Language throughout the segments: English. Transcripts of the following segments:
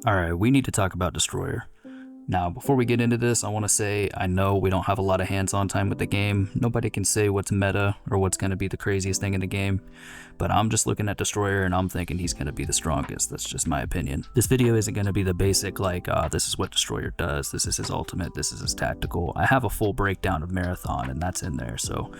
Alright, we need to talk about Destroyer. Now, before we get into this, I want to say I know we don't have a lot of hands-on time with the game. Nobody can say what's meta or what's going to be the craziest thing in the game, but I'm just looking at Destroyer and I'm thinking he's going to be the strongest. That's just my opinion. This video isn't going to be the basic like, this is what Destroyer does, this is his ultimate, this is his tactical. I have a full breakdown of Marathon and that's in there, so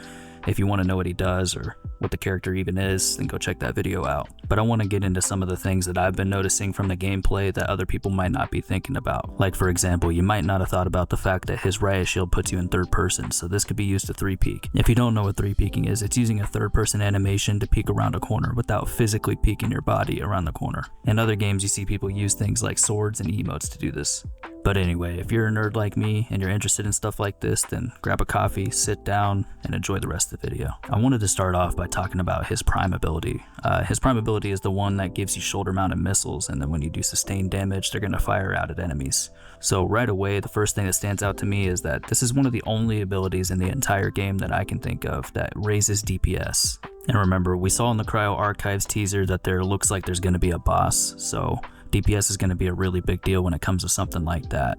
if you want to know what he does or what the character even is, then go check that video out. But I want to get into some of the things that I've been noticing from the gameplay that other people might not be thinking about. Like for example, you might not have thought about the fact that his riot shield puts you in third person, so this could be used to 3-peek. If you don't know what 3-peeking is, it's using a third person animation to peek around a corner without physically peeking your body around the corner. In other games you see people use things like swords and emotes to do this. But anyway, if you're a nerd like me and you're interested in stuff like this, then grab a coffee, sit down, and enjoy the rest of the video. I wanted to start off by talking about his prime ability. His prime ability is the one that gives you shoulder mounted missiles, and then when you do sustained damage, they're going to fire out at enemies. So right away, the first thing that stands out to me is that this is one of the only abilities in the entire game that I can think of that raises DPS. And remember, we saw in the Cryo Archives teaser that there looks like there's going to be a boss, so DPS is going to be a really big deal when it comes to something like that.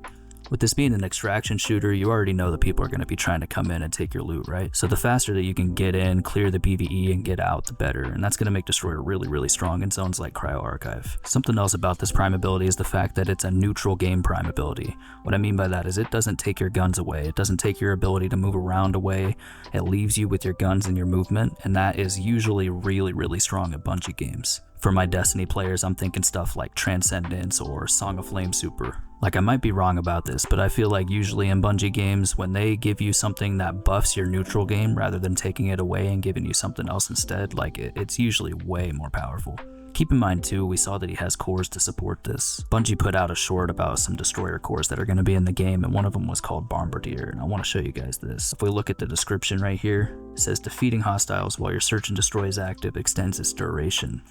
With this being an extraction shooter, you already know that people are going to be trying to come in and take your loot, right? So the faster that you can get in, clear the PvE, and get out, the better. And that's going to make Destroyer really strong in zones like Cryo Archive. Something else about this prime ability is the fact that it's a neutral game prime ability. What I mean by that is it doesn't take your guns away. It doesn't take your ability to move around away. It leaves you with your guns and your movement, and that is usually really strong at Bungie games. For my Destiny players, I'm thinking stuff like Transcendence or Song of Flame Super. Like, I might be wrong about this, but I feel like usually in Bungie games, when they give you something that buffs your neutral game rather than taking it away and giving you something else instead, like it's usually way more powerful. Keep in mind too, we saw that he has cores to support this. Bungie put out a short about some Destroyer cores that are going to be in the game, and one of them was called Bombardier, and I want to show you guys this. If we look at the description right here, it says defeating hostiles while your search and destroy is active extends its duration.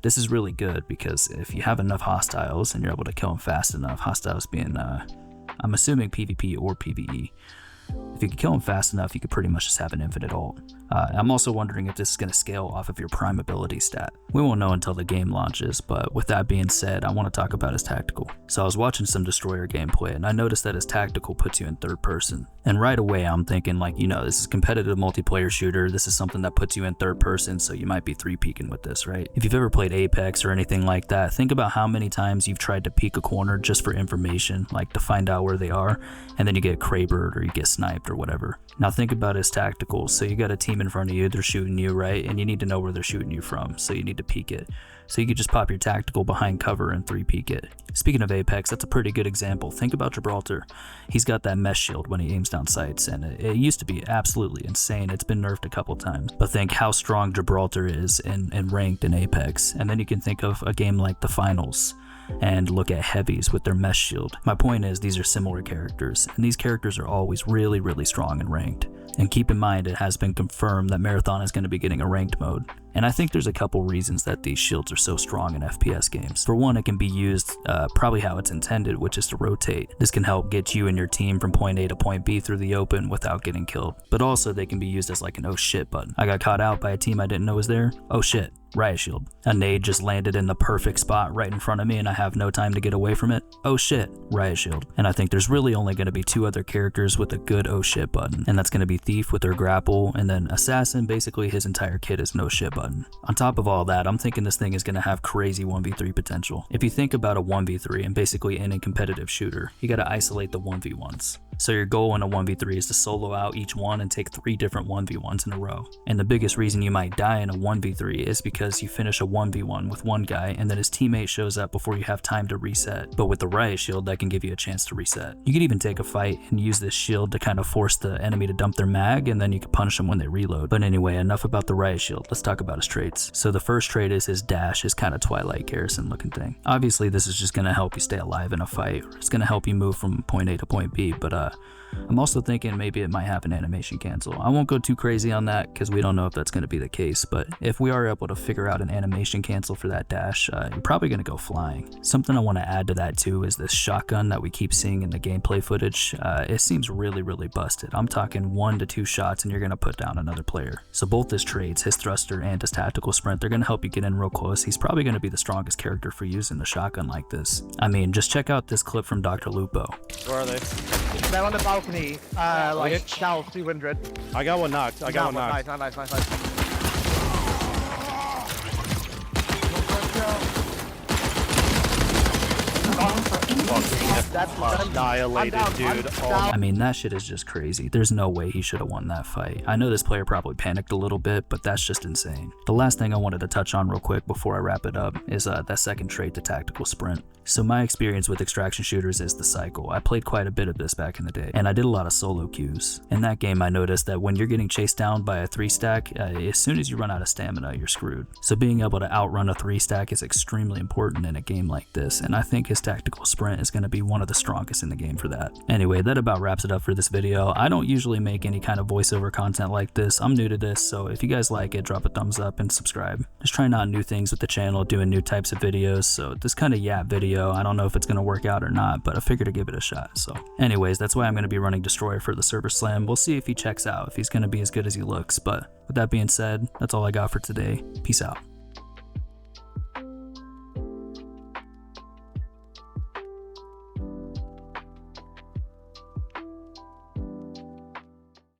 This is really good because if you have enough hostiles and you're able to kill them fast enough, hostiles being, I'm assuming PvP or PvE, if you can kill them fast enough, you could pretty much just have an infinite ult. I'm also wondering if this is going to scale off of your prime ability stat. We won't know until the game launches, but with that being said, I want to talk about his tactical. So I was watching some Destroyer gameplay and I noticed that his tactical puts you in third person. And right away I'm thinking like, you know, this is a competitive multiplayer shooter, this is something that puts you in third person, so you might be 3-peeking with this, right? If you've ever played Apex or anything like that, think about how many times you've tried to peek a corner just for information, like to find out where they are, and then you get Krabered or you get sniped or whatever. Now think about his tactical. So you got a team in front of you, they're shooting you, right? And you need to know where they're shooting you from, so you need to peek it. So you could just pop your tactical behind cover and 3-peek it. Speaking of Apex, that's a pretty good example. Think about Gibraltar. He's got that mesh shield when he aims down sights, and it used to be absolutely insane. It's been nerfed a couple times. But think how strong Gibraltar is in ranked in Apex. And then you can think of a game like the Finals and look at heavies with their mesh shield. My point is, these are similar characters, and these characters are always really strong and ranked. And keep in mind, it has been confirmed that Marathon is going to be getting a ranked mode. And I think there's a couple reasons that these shields are so strong in FPS games. For one, it can be used probably how it's intended, which is to rotate. This can help get you and your team from point A to point B through the open without getting killed. But also they can be used as like an oh shit button. I got caught out by a team I didn't know was there. Oh shit. Riot shield. A nade just landed in the perfect spot right in front of me and I have no time to get away from it. Oh shit, riot shield. And I think there's really only going to be 2 other characters with a good oh shit button, and that's going to be Thief with her grapple, and then Assassin, basically his entire kit is no shit button. On top of all that, I'm thinking this thing is going to have crazy 1v3 potential. If you think about a 1v3 and basically any competitive shooter, you got to isolate the 1v1s. So your goal in a 1v3 is to solo out each one and take 3 different 1v1s in a row. And the biggest reason you might die in a 1v3 is because you finish a 1v1 with one guy and then his teammate shows up before you have time to reset. But with the riot shield, that can give you a chance to reset. You could even take a fight and use this shield to kind of force the enemy to dump their mag, and then you can punish them when they reload. But anyway, enough about the riot shield. Let's talk about his traits. So the first trait is his dash, his kind of Twilight Garrison looking thing. Obviously this is just going to help you stay alive in a fight. It's going to help you move from point A to point B, but I'm also thinking maybe it might have an animation cancel. I won't go too crazy on that because we don't know if that's going to be the case, but if we are able to figure out an animation cancel for that dash, you're probably going to go flying. Something I want to add to that too is this shotgun that we keep seeing in the gameplay footage. It seems really busted. I'm talking 1 to 2 shots and you're going to put down another player. So both his traits, his thruster and his tactical sprint, they're going to help you get in real close. He's probably going to be the strongest character for using a shotgun like this. I mean, just check out this clip from Dr. Lupo. Where are they? They're on the balcony, like south 200. I got one knocked. I got one knocked. Nice. That's annihilated, dude. I mean, that shit is just crazy. There's no way he should have won that fight. I know this player probably panicked a little bit, but that's just insane. The last thing I wanted to touch on real quick before I wrap it up is that second trait, the tactical sprint. So my experience with extraction shooters is the cycle. I played quite a bit of this back in the day, and I did a lot of solo queues. In that game, I noticed that when you're getting chased down by a 3-stack, as soon as you run out of stamina, you're screwed. So being able to outrun a 3-stack is extremely important in a game like this, and I think his tactical sprint is going to be one of the strongest in the game for that. Anyway, that about wraps it up for this video. I don't usually make any kind of voiceover content like this. I'm new to this, so if you guys like it, drop a thumbs up and subscribe. Just trying out new things with the channel, doing new types of videos, so this kind of yap video, I don't know if it's going to work out or not, but I figured to give it a shot. So anyways, that's why I'm going to be running Destroyer for the server slam. We'll see if he checks out, if he's going to be as good as he looks, but with that being said, that's all I got for today. Peace out.